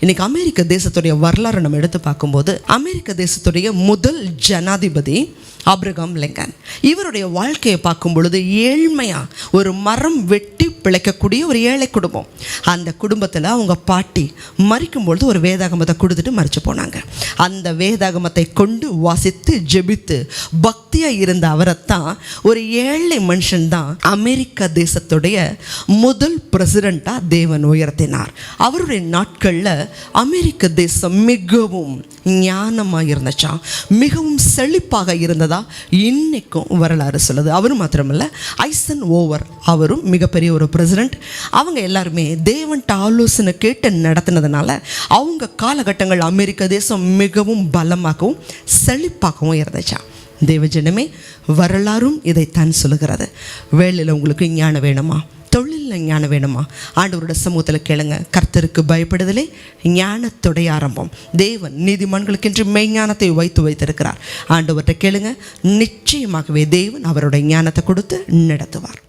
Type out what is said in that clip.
இன்னைக்கு அமெரிக்க தேசத்துடைய வரலாறு நம்ம எடுத்து பார்க்கும்போது, அமெரிக்க தேசத்துடைய முதல் ஜனாதிபதி ஆபிரகாம் லிங்கன். இவருடைய வாழ்க்கையை பார்க்கும் பொழுது ஏழ்மையாக ஒரு மரம் வெட்டி பிழைக்கக்கூடிய ஒரு ஏழை குடும்பம். அந்த குடும்பத்தில் அவங்க பாட்டி மறிக்கும் பொழுது ஒரு வேதாகமத்தை கொடுத்துட்டு மறித்து போனாங்க. அந்த வேதாகமத்தை கொண்டு வாசித்து ஜெபித்து பக்தியாக இருந்த அவரைத்தான், ஒரு ஏழை மனுஷன்தான் அமெரிக்க தேசத்துடைய முதல் பிரசிடெண்ட்டாக தேவன் உயர்த்தினார். அவருடைய நாட்களில் அமெரிக்க தேசம் மிகவும் ஞானமாக இருந்துச்சா, மிகவும் செழிப்பாக இருந்ததா இன்னைக்கும் வரலாறு சொல்லுது. அவரும் மாத்திரமல்ல, ஐசன் ஓவர் அவரும் மிகப்பெரிய ஒரு பிரசிடெண்ட். அவங்க எல்லாருமே தேவன்ட்ட ஆலோசனை கேட்டு நடத்தினதுனால அவங்க காலகட்டங்கள் அமெரிக்க தேசம் மிகவும் பலமாகவும் செழிப்பாகவும் இருந்துச்சா. தேவஜனமே, வரலாறும் இதைத்தான் சொல்லுகிறது. வேலையில் உங்களுக்கு ஞானம் வேணுமா? தொழிலில் ஞானம் வேணுமா? ஆண்டவரோட சமூகத்தில் கேளுங்க. கர்த்தருக்கு பயப்படுதலே ஞானத்துடைய ஆரம்பம். தேவன் நீதிமான்களுக்கென்று மெய்ஞானத்தை வைத்திருக்கிறார். ஆண்டவர்கிட்ட கேளுங்க, நிச்சயமாகவே தேவன் அவருடைய ஞானத்தை கொடுத்து நடத்துவார்.